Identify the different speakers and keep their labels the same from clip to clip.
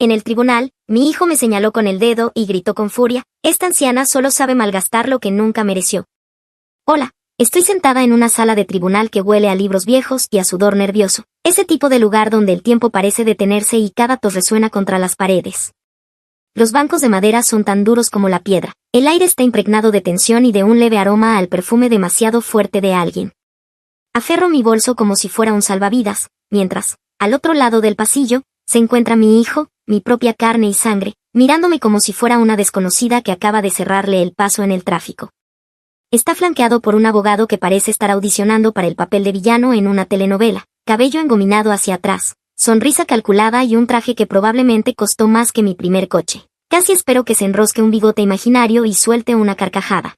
Speaker 1: En el tribunal, mi hijo me señaló con el dedo y gritó con furia: «Esta anciana solo sabe malgastar lo que nunca mereció». Hola, estoy sentada en una sala de tribunal que huele a libros viejos y a sudor nervioso, ese tipo de lugar donde el tiempo parece detenerse y cada tos resuena contra las paredes. Los bancos de madera son tan duros como la piedra, el aire está impregnado de tensión y de un leve aroma al perfume demasiado fuerte de alguien. Aferro mi bolso como si fuera un salvavidas, mientras, al otro lado del pasillo, se encuentra mi hijo, mi propia carne y sangre, mirándome como si fuera una desconocida que acaba de cerrarle el paso en el tráfico. Está flanqueado por un abogado que parece estar audicionando para el papel de villano en una telenovela, cabello engominado hacia atrás, sonrisa calculada y un traje que probablemente costó más que mi primer coche. Casi espero que se enrosque un bigote imaginario y suelte una carcajada.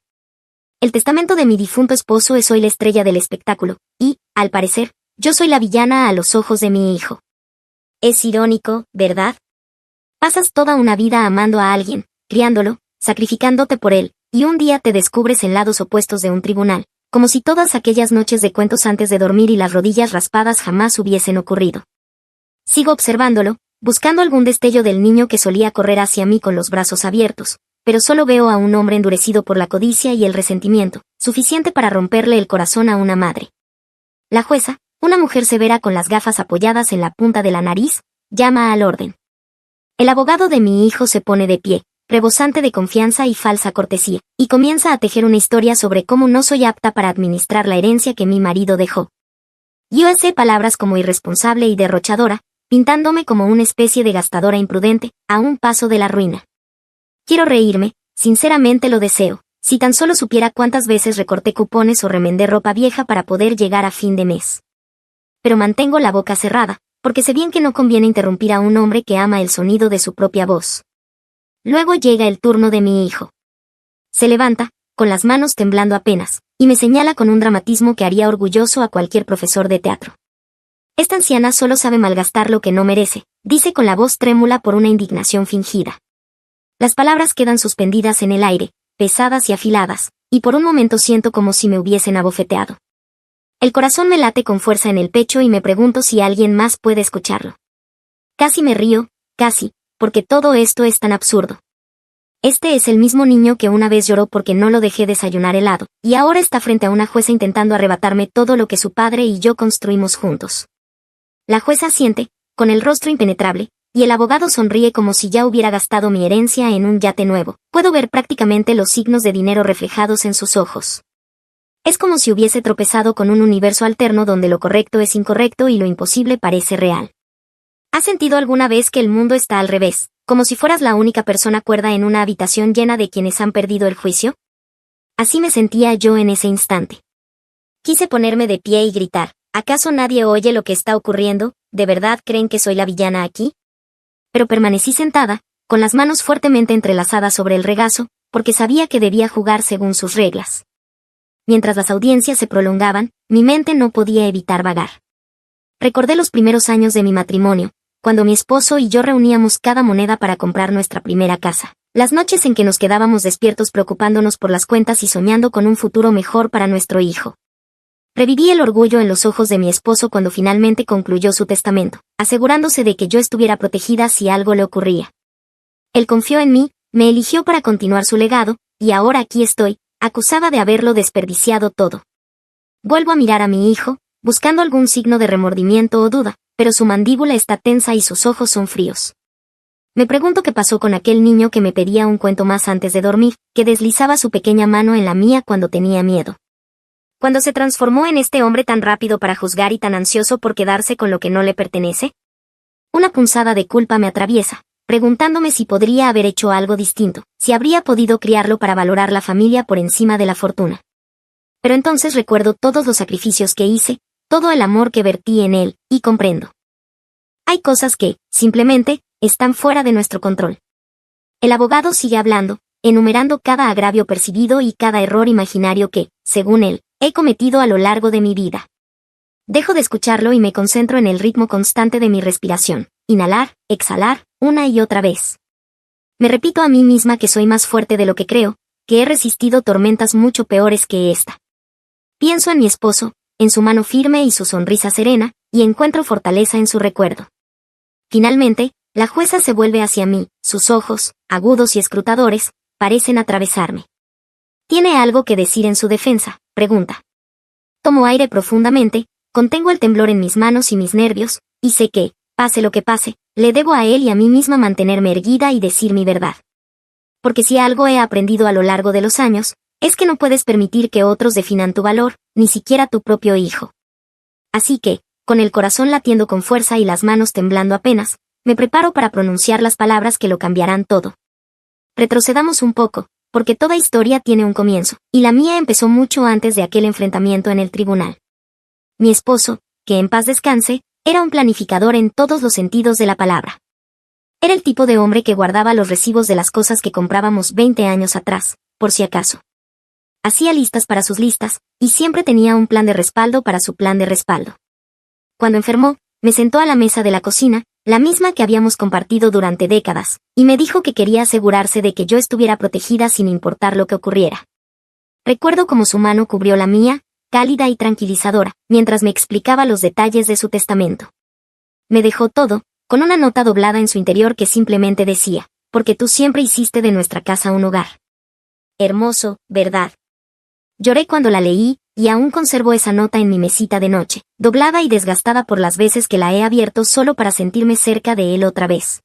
Speaker 1: El testamento de mi difunto esposo es hoy la estrella del espectáculo, y, al parecer, yo soy la villana a los ojos de mi hijo. Es irónico, ¿verdad? Pasas toda una vida amando a alguien, criándolo, sacrificándote por él, y un día te descubres en lados opuestos de un tribunal, como si todas aquellas noches de cuentos antes de dormir y las rodillas raspadas jamás hubiesen ocurrido. Sigo observándolo, buscando algún destello del niño que solía correr hacia mí con los brazos abiertos, pero solo veo a un hombre endurecido por la codicia y el resentimiento, suficiente para romperle el corazón a una madre. La jueza, una mujer severa con las gafas apoyadas en la punta de la nariz, llama al orden. El abogado de mi hijo se pone de pie, rebosante de confianza y falsa cortesía, y comienza a tejer una historia sobre cómo no soy apta para administrar la herencia que mi marido dejó. Yo hace palabras como irresponsable y derrochadora, pintándome como una especie de gastadora imprudente, a un paso de la ruina. Quiero reírme, sinceramente lo deseo, si tan solo supiera cuántas veces recorté cupones o remendé ropa vieja para poder llegar a fin de mes. Pero mantengo la boca cerrada, porque sé bien que no conviene interrumpir a un hombre que ama el sonido de su propia voz. Luego llega el turno de mi hijo. Se levanta, con las manos temblando apenas, y me señala con un dramatismo que haría orgulloso a cualquier profesor de teatro. Esta anciana solo sabe malgastar lo que no merece, dice con la voz trémula por una indignación fingida. Las palabras quedan suspendidas en el aire, pesadas y afiladas, y por un momento siento como si me hubiesen abofeteado. El corazón me late con fuerza en el pecho y me pregunto si alguien más puede escucharlo. Casi me río, casi, porque todo esto es tan absurdo. Este es el mismo niño que una vez lloró porque no lo dejé desayunar helado, y ahora está frente a una jueza intentando arrebatarme todo lo que su padre y yo construimos juntos. La jueza asiente, con el rostro impenetrable, y el abogado sonríe como si ya hubiera gastado mi herencia en un yate nuevo. Puedo ver prácticamente los signos de dinero reflejados en sus ojos. Es como si hubiese tropezado con un universo alterno donde lo correcto es incorrecto y lo imposible parece real. ¿Has sentido alguna vez que el mundo está al revés, como si fueras la única persona cuerda en una habitación llena de quienes han perdido el juicio? Así me sentía yo en ese instante. Quise ponerme de pie y gritar: ¿acaso nadie oye lo que está ocurriendo? ¿De verdad creen que soy la villana aquí? Pero permanecí sentada, con las manos fuertemente entrelazadas sobre el regazo, porque sabía que debía jugar según sus reglas. Mientras las audiencias se prolongaban, mi mente no podía evitar vagar. Recordé los primeros años de mi matrimonio, cuando mi esposo y yo reuníamos cada moneda para comprar nuestra primera casa. Las noches en que nos quedábamos despiertos preocupándonos por las cuentas y soñando con un futuro mejor para nuestro hijo. Reviví el orgullo en los ojos de mi esposo cuando finalmente concluyó su testamento, asegurándose de que yo estuviera protegida si algo le ocurría. Él confió en mí, me eligió para continuar su legado, y ahora aquí estoy, acusada de haberlo desperdiciado todo. Vuelvo a mirar a mi hijo, buscando algún signo de remordimiento o duda, pero su mandíbula está tensa y sus ojos son fríos. Me pregunto qué pasó con aquel niño que me pedía un cuento más antes de dormir, que deslizaba su pequeña mano en la mía cuando tenía miedo. ¿Cuándo se transformó en este hombre tan rápido para juzgar y tan ansioso por quedarse con lo que no le pertenece? Una punzada de culpa me atraviesa, preguntándome si podría haber hecho algo distinto, si habría podido criarlo para valorar la familia por encima de la fortuna. Pero entonces recuerdo todos los sacrificios que hice, todo el amor que vertí en él, y comprendo. Hay cosas que, simplemente, están fuera de nuestro control. El abogado sigue hablando, enumerando cada agravio percibido y cada error imaginario que, según él, he cometido a lo largo de mi vida. Dejo de escucharlo y me concentro en el ritmo constante de mi respiración, inhalar, exhalar, una y otra vez. Me repito a mí misma que soy más fuerte de lo que creo, que he resistido tormentas mucho peores que esta. Pienso en mi esposo, en su mano firme y su sonrisa serena, y encuentro fortaleza en su recuerdo. Finalmente, La jueza se vuelve hacia mí, sus ojos, agudos y escrutadores, parecen atravesarme. ¿Tiene algo que decir en su defensa?, pregunta. Tomo aire profundamente, contengo el temblor en mis manos y mis nervios, y sé que, pase lo que pase, le debo a él y a mí misma mantenerme erguida y decir mi verdad. Porque si algo he aprendido a lo largo de los años, es que no puedes permitir que otros definan tu valor, ni siquiera tu propio hijo. Así que, con el corazón latiendo con fuerza y las manos temblando apenas, me preparo para pronunciar las palabras que lo cambiarán todo. Retrocedamos un poco, porque toda historia tiene un comienzo, y la mía empezó mucho antes de aquel enfrentamiento en el tribunal. Mi esposo, que en paz descanse, era un planificador en todos los sentidos de la palabra. Era el tipo de hombre que guardaba los recibos de las cosas que comprábamos 20 años atrás, por si acaso. Hacía listas para sus listas, y siempre tenía un plan de respaldo para su plan de respaldo. Cuando enfermó, me sentó a la mesa de la cocina, la misma que habíamos compartido durante décadas, y me dijo que quería asegurarse de que yo estuviera protegida sin importar lo que ocurriera. Recuerdo cómo su mano cubrió la mía, cálida y tranquilizadora, mientras me explicaba los detalles de su testamento. Me dejó todo, con una nota doblada en su interior que simplemente decía, porque tú siempre hiciste de nuestra casa un hogar. Hermoso, ¿verdad? Lloré cuando la leí, y aún conservo esa nota en mi mesita de noche, doblada y desgastada por las veces que la he abierto solo para sentirme cerca de él otra vez.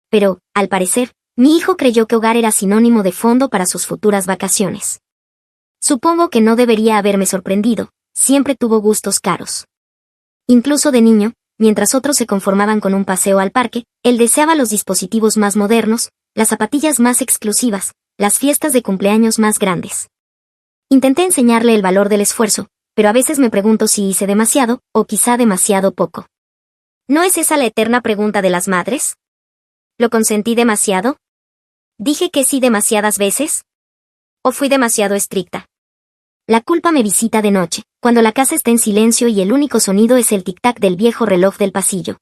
Speaker 1: Pero, al parecer, mi hijo creyó que hogar era sinónimo de fondo para sus futuras vacaciones. Supongo que no debería haberme sorprendido, siempre tuvo gustos caros. Incluso de niño, mientras otros se conformaban con un paseo al parque, él deseaba los dispositivos más modernos, las zapatillas más exclusivas, las fiestas de cumpleaños más grandes. Intenté enseñarle el valor del esfuerzo, pero a veces me pregunto si hice demasiado, o quizá demasiado poco. ¿No es esa la eterna pregunta de las madres? ¿Lo consentí demasiado? ¿Dije que sí demasiadas veces? ¿O fui demasiado estricta? La culpa me visita de noche, cuando la casa está en silencio y el único sonido es el tic-tac del viejo reloj del pasillo.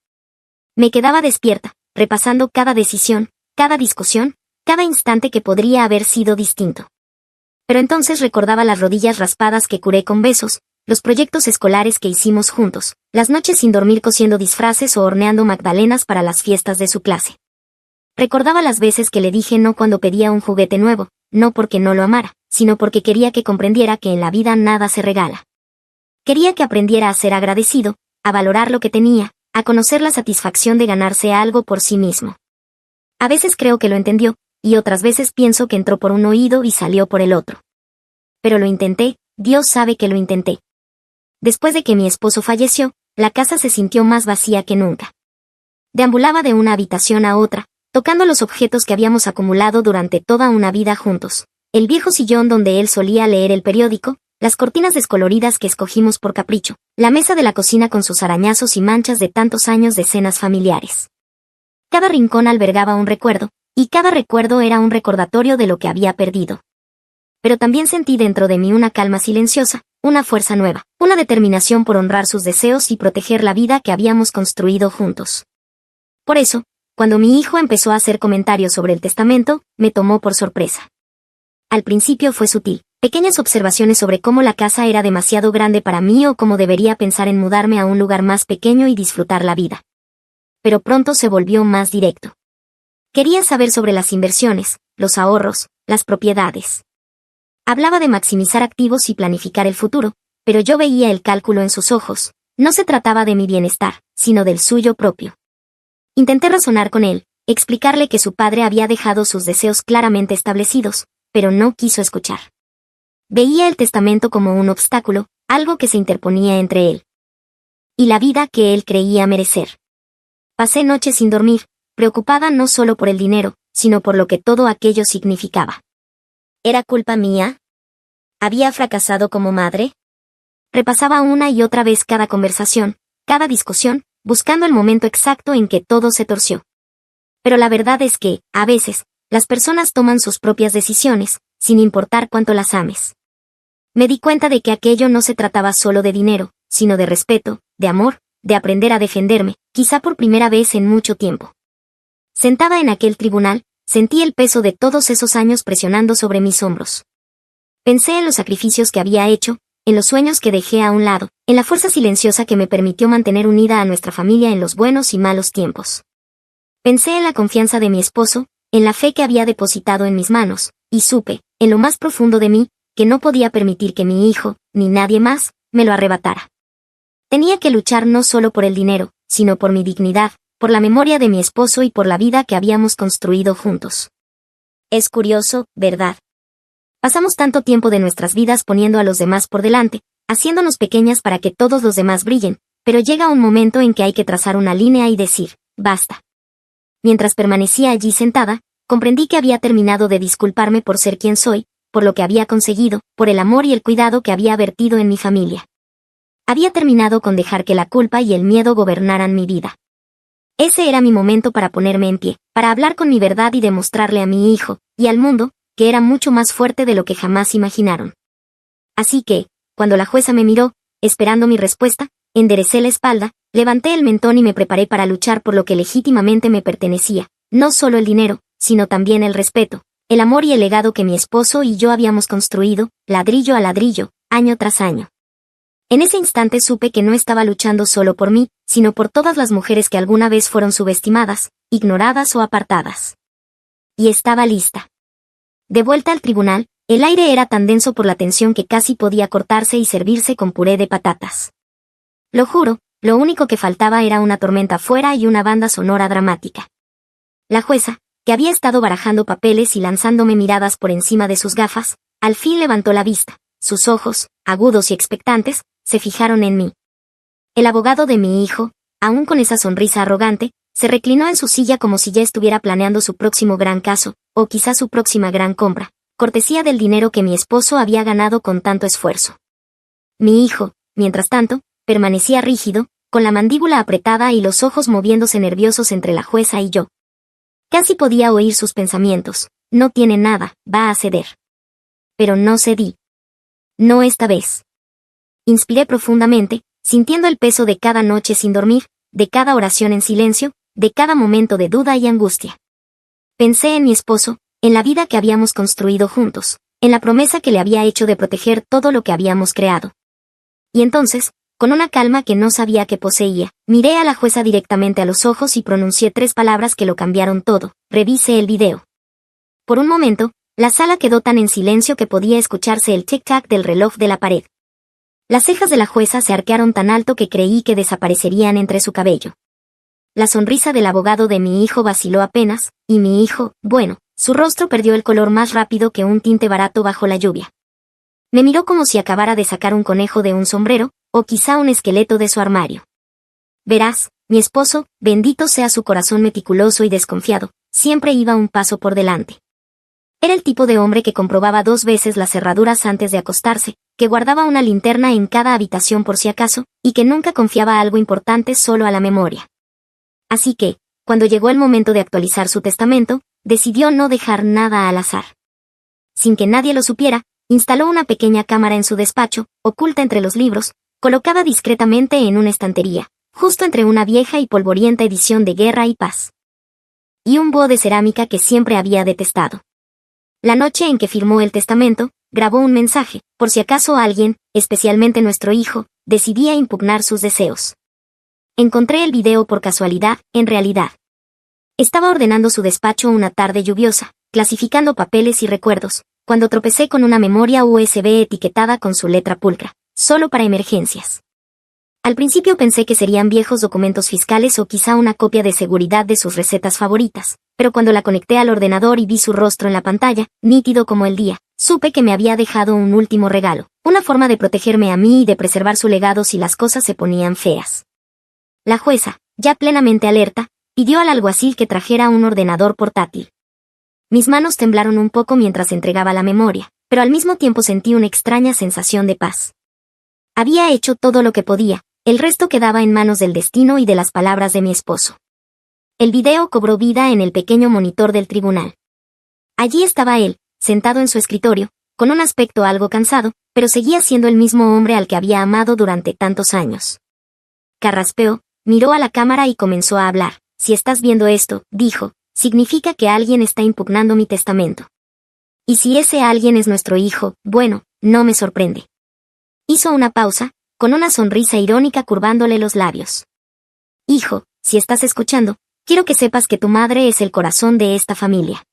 Speaker 1: Me quedaba despierta, repasando cada decisión, cada discusión, cada instante que podría haber sido distinto. Pero entonces recordaba las rodillas raspadas que curé con besos, los proyectos escolares que hicimos juntos, las noches sin dormir cosiendo disfraces o horneando magdalenas para las fiestas de su clase. Recordaba las veces que le dije no cuando pedía un juguete nuevo, no porque no lo amara, sino porque quería que comprendiera que en la vida nada se regala. Quería que aprendiera a ser agradecido, a valorar lo que tenía, a conocer la satisfacción de ganarse algo por sí mismo. A veces creo que lo entendió, y otras veces pienso que entró por un oído y salió por el otro. Pero lo intenté, Dios sabe que lo intenté. Después de que mi esposo falleció, la casa se sintió más vacía que nunca. Deambulaba de una habitación a otra, tocando los objetos que habíamos acumulado durante toda una vida juntos. El viejo sillón donde él solía leer el periódico, las cortinas descoloridas que escogimos por capricho, la mesa de la cocina con sus arañazos y manchas de tantos años de cenas familiares. Cada rincón albergaba un recuerdo, y cada recuerdo era un recordatorio de lo que había perdido. Pero también sentí dentro de mí una calma silenciosa, una fuerza nueva, una determinación por honrar sus deseos y proteger la vida que habíamos construido juntos. Por eso, cuando mi hijo empezó a hacer comentarios sobre el testamento, me tomó por sorpresa. Al principio fue sutil, pequeñas observaciones sobre cómo la casa era demasiado grande para mí o cómo debería pensar en mudarme a un lugar más pequeño y disfrutar la vida. Pero pronto se volvió más directo. Quería saber sobre las inversiones, los ahorros, las propiedades. Hablaba de maximizar activos y planificar el futuro, pero yo veía el cálculo en sus ojos. No se trataba de mi bienestar, sino del suyo propio. Intenté razonar con él, explicarle que su padre había dejado sus deseos claramente establecidos, pero no quiso escuchar. Veía el testamento como un obstáculo, algo que se interponía entre él y la vida que él creía merecer. Pasé noches sin dormir, preocupada no solo por el dinero, sino por lo que todo aquello significaba. ¿Era culpa mía? ¿Había fracasado como madre? Repasaba una y otra vez cada conversación, cada discusión, buscando el momento exacto en que todo se torció. Pero la verdad es que, a veces, las personas toman sus propias decisiones, sin importar cuánto las ames. Me di cuenta de que aquello no se trataba solo de dinero, sino de respeto, de amor, de aprender a defenderme, quizá por primera vez en mucho tiempo. Sentada en aquel tribunal, sentí el peso de todos esos años presionando sobre mis hombros. Pensé en los sacrificios que había hecho, en los sueños que dejé a un lado, en la fuerza silenciosa que me permitió mantener unida a nuestra familia en los buenos y malos tiempos. Pensé en la confianza de mi esposo, en la fe que había depositado en mis manos, y supe, en lo más profundo de mí, que no podía permitir que mi hijo, ni nadie más, me lo arrebatara. Tenía que luchar no solo por el dinero, sino por mi dignidad, por la memoria de mi esposo y por la vida que habíamos construido juntos. Es curioso, ¿verdad? Pasamos tanto tiempo de nuestras vidas poniendo a los demás por delante, haciéndonos pequeñas para que todos los demás brillen, pero llega un momento en que hay que trazar una línea y decir, basta. Mientras permanecía allí sentada, comprendí que había terminado de disculparme por ser quien soy, por lo que había conseguido, por el amor y el cuidado que había vertido en mi familia. Había terminado con dejar que la culpa y el miedo gobernaran mi vida. Ese era mi momento para ponerme en pie, para hablar con mi verdad y demostrarle a mi hijo, y al mundo, que era mucho más fuerte de lo que jamás imaginaron. Así que, cuando la jueza me miró, esperando mi respuesta, enderecé la espalda, levanté el mentón y me preparé para luchar por lo que legítimamente me pertenecía, no solo el dinero, sino también el respeto, el amor y el legado que mi esposo y yo habíamos construido, ladrillo a ladrillo, año tras año. En ese instante supe que no estaba luchando solo por mí, sino por todas las mujeres que alguna vez fueron subestimadas, ignoradas o apartadas. Y estaba lista. De vuelta al tribunal, el aire era tan denso por la tensión que casi podía cortarse y servirse con puré de patatas. Lo juro, lo único que faltaba era una tormenta fuera y una banda sonora dramática. La jueza, que había estado barajando papeles y lanzándome miradas por encima de sus gafas, al fin levantó la vista. Sus ojos, agudos y expectantes, se fijaron en mí. El abogado de mi hijo, aún con esa sonrisa arrogante, se reclinó en su silla como si ya estuviera planeando su próximo gran caso, o quizá su próxima gran compra, cortesía del dinero que mi esposo había ganado con tanto esfuerzo. Mi hijo, mientras tanto, permanecía rígido, con la mandíbula apretada y los ojos moviéndose nerviosos entre la jueza y yo. Casi podía oír sus pensamientos, no tiene nada, va a ceder. Pero no cedí. No esta vez. Inspiré profundamente, sintiendo el peso de cada noche sin dormir, de cada oración en silencio, de cada momento de duda y angustia. Pensé en mi esposo, en la vida que habíamos construido juntos, en la promesa que le había hecho de proteger todo lo que habíamos creado. Y entonces, con una calma que no sabía que poseía, miré a la jueza directamente a los ojos y pronuncié 3 palabras que lo cambiaron todo: revise el video. Por un momento, la sala quedó tan en silencio que podía escucharse el tic-tac del reloj de la pared. Las cejas de la jueza se arquearon tan alto que creí que desaparecerían entre su cabello. La sonrisa del abogado de mi hijo vaciló apenas, y mi hijo, bueno, su rostro perdió el color más rápido que un tinte barato bajo la lluvia. Me miró como si acabara de sacar un conejo de un sombrero, o quizá un esqueleto de su armario. Verás, mi esposo, bendito sea su corazón meticuloso y desconfiado, siempre iba un paso por delante. Era el tipo de hombre que comprobaba 2 veces las cerraduras antes de acostarse, que guardaba una linterna en cada habitación por si acaso, y que nunca confiaba algo importante solo a la memoria. Así que, cuando llegó el momento de actualizar su testamento, decidió no dejar nada al azar. Sin que nadie lo supiera, instaló una pequeña cámara en su despacho, oculta entre los libros, colocada discretamente en una estantería, justo entre una vieja y polvorienta edición de Guerra y Paz. Y un búho de cerámica que siempre había detestado. La noche en que firmó el testamento, grabó un mensaje, por si acaso alguien, especialmente nuestro hijo, decidía impugnar sus deseos. Encontré el video por casualidad, en realidad. Estaba ordenando su despacho una tarde lluviosa, clasificando papeles y recuerdos, cuando tropecé con una memoria USB etiquetada con su letra pulcra, solo para emergencias. Al principio pensé que serían viejos documentos fiscales o quizá una copia de seguridad de sus recetas favoritas, pero cuando la conecté al ordenador y vi su rostro en la pantalla, nítido como el día, supe que me había dejado un último regalo, una forma de protegerme a mí y de preservar su legado si las cosas se ponían feas. La jueza, ya plenamente alerta, pidió al alguacil que trajera un ordenador portátil. Mis manos temblaron un poco mientras entregaba la memoria, pero al mismo tiempo sentí una extraña sensación de paz. Había hecho todo lo que podía, el resto quedaba en manos del destino y de las palabras de mi esposo. El video cobró vida en el pequeño monitor del tribunal. Allí estaba él, sentado en su escritorio, con un aspecto algo cansado, pero seguía siendo el mismo hombre al que había amado durante tantos años. Carraspeó, miró a la cámara y comenzó a hablar. Si estás viendo esto, dijo, significa que alguien está impugnando mi testamento. Y si ese alguien es nuestro hijo, bueno, no me sorprende. Hizo una pausa, con una sonrisa irónica curvándole los labios. Hijo, si estás escuchando, Quiero que sepas que tu madre es el corazón de esta familia.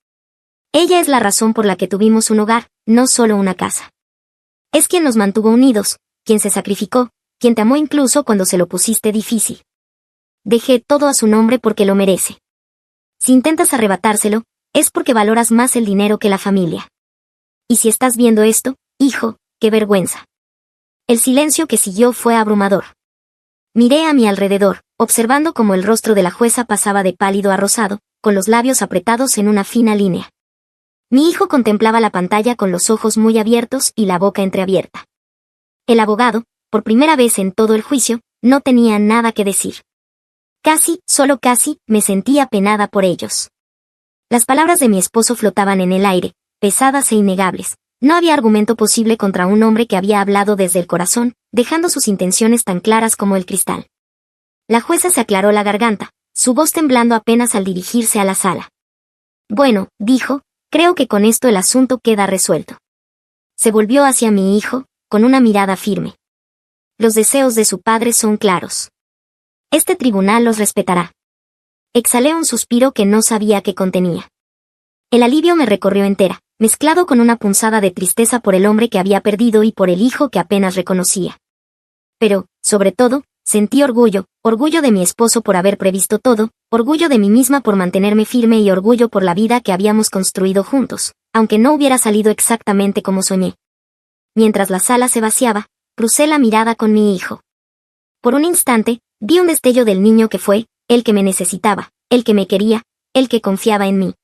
Speaker 1: Ella es la razón por la que tuvimos un hogar, no solo una casa. Es quien nos mantuvo unidos, quien se sacrificó, quien te amó incluso cuando se lo pusiste difícil. Dejé todo a su nombre porque lo merece. Si intentas arrebatárselo, es porque valoras más el dinero que la familia. Y si estás viendo esto, hijo, qué vergüenza. El silencio que siguió fue abrumador. Miré a mi alrededor, observando cómo el rostro de la jueza pasaba de pálido a rosado, con los labios apretados en una fina línea. Mi hijo contemplaba la pantalla con los ojos muy abiertos y la boca entreabierta. El abogado, por primera vez en todo el juicio, no tenía nada que decir. Casi, solo casi, me sentí apenada por ellos. Las palabras de mi esposo flotaban en el aire, pesadas e innegables. No había argumento posible contra un hombre que había hablado desde el corazón, dejando sus intenciones tan claras como el cristal. La jueza se aclaró la garganta, su voz temblando apenas al dirigirse a la sala. Bueno, dijo, creo que con esto el asunto queda resuelto. Se volvió hacia mi hijo, con una mirada firme. Los deseos de su padre son claros. Este tribunal los respetará. Exhalé un suspiro que no sabía qué contenía. El alivio me recorrió entera, mezclado con una punzada de tristeza por el hombre que había perdido y por el hijo que apenas reconocía. Pero, sobre todo, sentí orgullo de mi esposo por haber previsto todo, orgullo de mí misma por mantenerme firme y orgullo por la vida que habíamos construido juntos, aunque no hubiera salido exactamente como soñé. Mientras la sala se vaciaba, crucé la mirada con mi hijo. Por un instante, vi un destello del niño que fue, el que me necesitaba, el que me quería, el que confiaba en mí.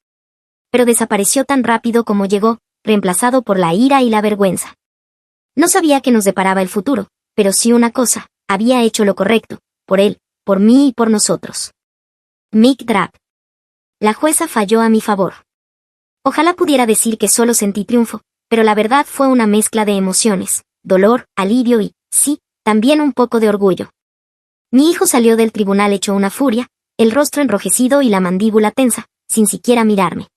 Speaker 1: Pero desapareció tan rápido como llegó, reemplazado por la ira y la vergüenza. No sabía qué nos deparaba el futuro, pero sí una cosa, había hecho lo correcto, por él, por mí y por nosotros. Mick Drapp. La jueza falló a mi favor. Ojalá pudiera decir que solo sentí triunfo, pero la verdad fue una mezcla de emociones, dolor, alivio y, sí, también un poco de orgullo. Mi hijo salió del tribunal hecho una furia, el rostro enrojecido y la mandíbula tensa, sin siquiera mirarme.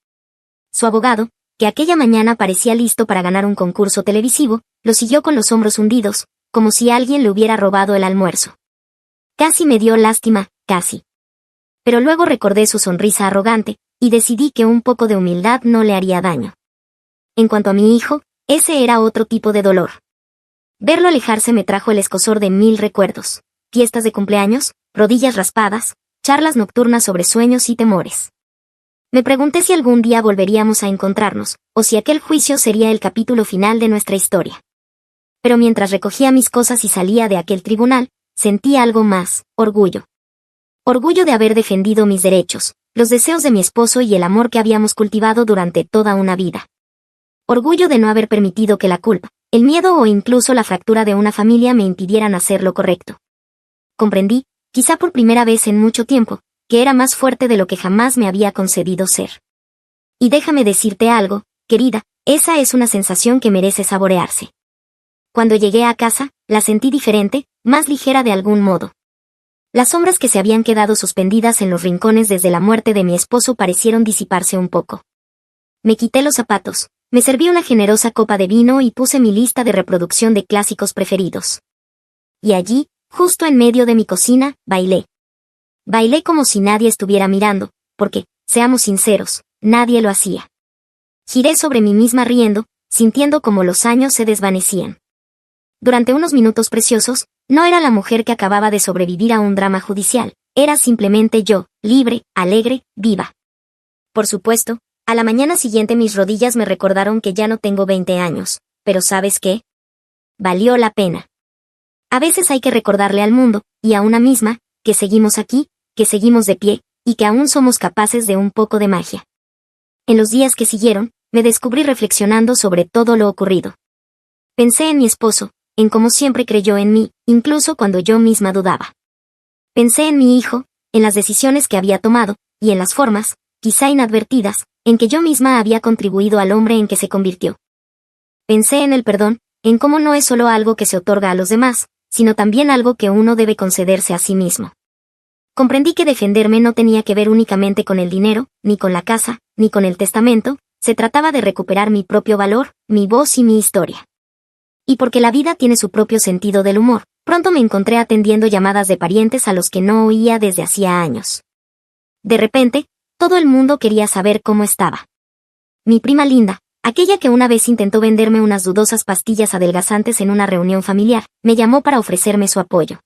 Speaker 1: Su abogado, que aquella mañana parecía listo para ganar un concurso televisivo, lo siguió con los hombros hundidos, como si alguien le hubiera robado el almuerzo. Casi me dio lástima, casi. Pero luego recordé su sonrisa arrogante, y decidí que un poco de humildad no le haría daño. En cuanto a mi hijo, ese era otro tipo de dolor. Verlo alejarse me trajo el escozor de 1000 recuerdos, fiestas de cumpleaños, rodillas raspadas, charlas nocturnas sobre sueños y temores. Me pregunté si algún día volveríamos a encontrarnos, o si aquel juicio sería el capítulo final de nuestra historia. Pero mientras recogía mis cosas y salía de aquel tribunal, sentí algo más, orgullo. Orgullo de haber defendido mis derechos, los deseos de mi esposo y el amor que habíamos cultivado durante toda una vida. Orgullo de no haber permitido que la culpa, el miedo o incluso la fractura de una familia me impidieran hacer lo correcto. Comprendí, quizá por primera vez en mucho tiempo, que era más fuerte de lo que jamás me había concedido ser. Y déjame decirte algo, querida, esa es una sensación que merece saborearse. Cuando llegué a casa, la sentí diferente, más ligera de algún modo. Las sombras que se habían quedado suspendidas en los rincones desde la muerte de mi esposo parecieron disiparse un poco. Me quité los zapatos, me serví una generosa copa de vino y puse mi lista de reproducción de clásicos preferidos. Y allí, justo en medio de mi cocina, bailé. Bailé como si nadie estuviera mirando, porque, seamos sinceros, nadie lo hacía. Giré sobre mí misma riendo, sintiendo como los años se desvanecían. Durante unos minutos preciosos, no era la mujer que acababa de sobrevivir a un drama judicial, era simplemente yo, libre, alegre, viva. Por supuesto, a la mañana siguiente mis rodillas me recordaron que ya no tengo 20 años, pero ¿sabes qué? Valió la pena. A veces hay que recordarle al mundo, y a una misma, que seguimos aquí, que seguimos de pie, y que aún somos capaces de un poco de magia. En los días que siguieron, me descubrí reflexionando sobre todo lo ocurrido. Pensé en mi esposo, en cómo siempre creyó en mí, incluso cuando yo misma dudaba. Pensé en mi hijo, en las decisiones que había tomado, y en las formas, quizá inadvertidas, en que yo misma había contribuido al hombre en que se convirtió. Pensé en el perdón, en cómo no es solo algo que se otorga a los demás, sino también algo que uno debe concederse a sí mismo. Comprendí que defenderme no tenía que ver únicamente con el dinero, ni con la casa, ni con el testamento, se trataba de recuperar mi propio valor, mi voz y mi historia. Y porque la vida tiene su propio sentido del humor, pronto me encontré atendiendo llamadas de parientes a los que no oía desde hacía años. De repente, todo el mundo quería saber cómo estaba. Mi prima Linda, aquella que una vez intentó venderme unas dudosas pastillas adelgazantes en una reunión familiar, me llamó para ofrecerme su apoyo.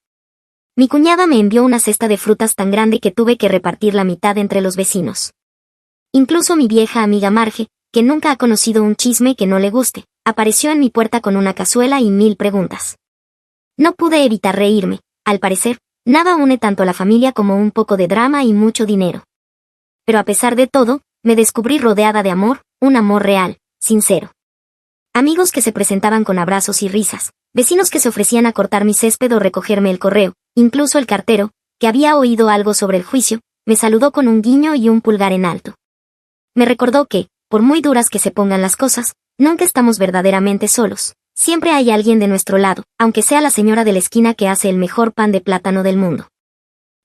Speaker 1: Mi cuñada me envió una cesta de frutas tan grande que tuve que repartir la mitad entre los vecinos. Incluso mi vieja amiga Marge, que nunca ha conocido un chisme que no le guste, apareció en mi puerta con una cazuela y 1000 preguntas. No pude evitar reírme. Al parecer, nada une tanto a la familia como un poco de drama y mucho dinero. Pero a pesar de todo, me descubrí rodeada de amor, un amor real, sincero. Amigos que se presentaban con abrazos y risas, vecinos que se ofrecían a cortar mi césped o recogerme el correo, incluso el cartero, que había oído algo sobre el juicio, me saludó con un guiño y un pulgar en alto. Me recordó que, por muy duras que se pongan las cosas, nunca estamos verdaderamente solos. Siempre hay alguien de nuestro lado, aunque sea la señora de la esquina que hace el mejor pan de plátano del mundo.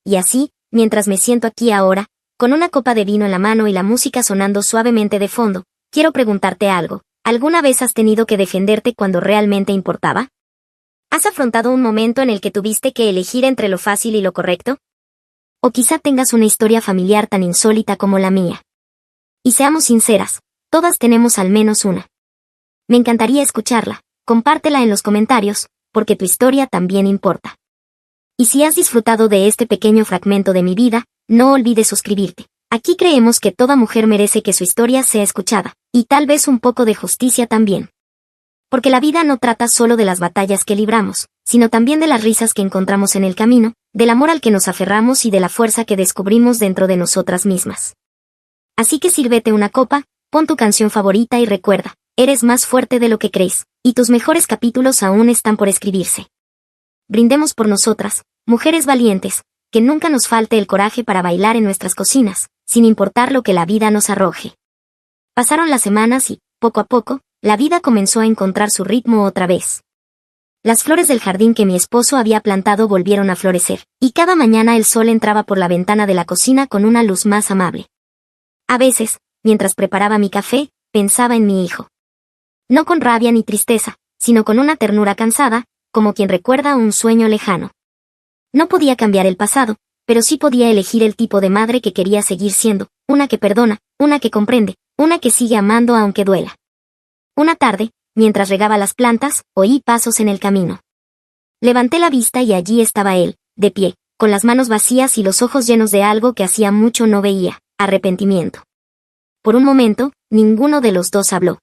Speaker 1: Y así, mientras me siento aquí ahora, con una copa de vino en la mano y la música sonando suavemente de fondo, quiero preguntarte algo. ¿Alguna vez has tenido que defenderte cuando realmente importaba? ¿Has afrontado un momento en el que tuviste que elegir entre lo fácil y lo correcto? O quizá tengas una historia familiar tan insólita como la mía. Y seamos sinceras, todas tenemos al menos una. Me encantaría escucharla, compártela en los comentarios, porque tu historia también importa. Y si has disfrutado de este pequeño fragmento de mi vida, no olvides suscribirte. Aquí creemos que toda mujer merece que su historia sea escuchada, y tal vez un poco de justicia también. Porque la vida no trata solo de las batallas que libramos, sino también de las risas que encontramos en el camino, del amor al que nos aferramos y de la fuerza que descubrimos dentro de nosotras mismas. Así que sírvete una copa, pon tu canción favorita y recuerda, eres más fuerte de lo que crees, y tus mejores capítulos aún están por escribirse. Brindemos por nosotras, mujeres valientes, que nunca nos falte el coraje para bailar en nuestras cocinas, sin importar lo que la vida nos arroje. Pasaron las semanas y, poco a poco, la vida comenzó a encontrar su ritmo otra vez. Las flores del jardín que mi esposo había plantado volvieron a florecer, y cada mañana el sol entraba por la ventana de la cocina con una luz más amable. A veces, mientras preparaba mi café, pensaba en mi hijo. No con rabia ni tristeza, sino con una ternura cansada, como quien recuerda un sueño lejano. No podía cambiar el pasado, pero sí podía elegir el tipo de madre que quería seguir siendo, una que perdona, una que comprende, una que sigue amando aunque duela. Una tarde, mientras regaba las plantas, oí pasos en el camino. Levanté la vista y allí estaba él, de pie, con las manos vacías y los ojos llenos de algo que hacía mucho no veía, arrepentimiento. Por un momento, ninguno de los dos habló.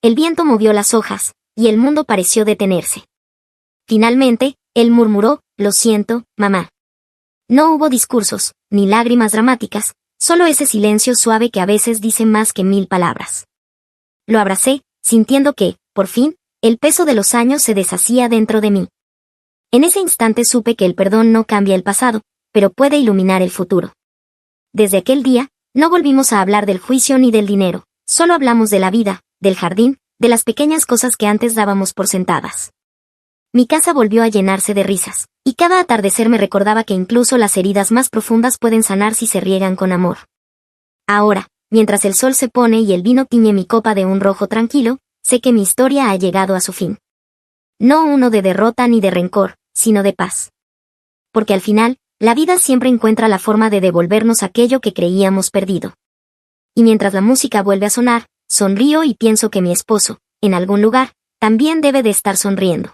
Speaker 1: El viento movió las hojas, y el mundo pareció detenerse. Finalmente, él murmuró, «Lo siento, mamá». No hubo discursos, ni lágrimas dramáticas, solo ese silencio suave que a veces dice más que 1000 palabras. Lo abracé, sintiendo que, por fin, el peso de los años se deshacía dentro de mí. En ese instante supe que el perdón no cambia el pasado, pero puede iluminar el futuro. Desde aquel día, no volvimos a hablar del juicio ni del dinero, solo hablamos de la vida, del jardín, de las pequeñas cosas que antes dábamos por sentadas. Mi casa volvió a llenarse de risas, y cada atardecer me recordaba que incluso las heridas más profundas pueden sanar si se riegan con amor. Ahora, mientras el sol se pone y el vino tiñe mi copa de un rojo tranquilo, sé que mi historia ha llegado a su fin. No uno de derrota ni de rencor, sino de paz. Porque al final, la vida siempre encuentra la forma de devolvernos aquello que creíamos perdido. Y mientras la música vuelve a sonar, sonrío y pienso que mi esposo, en algún lugar, también debe de estar sonriendo.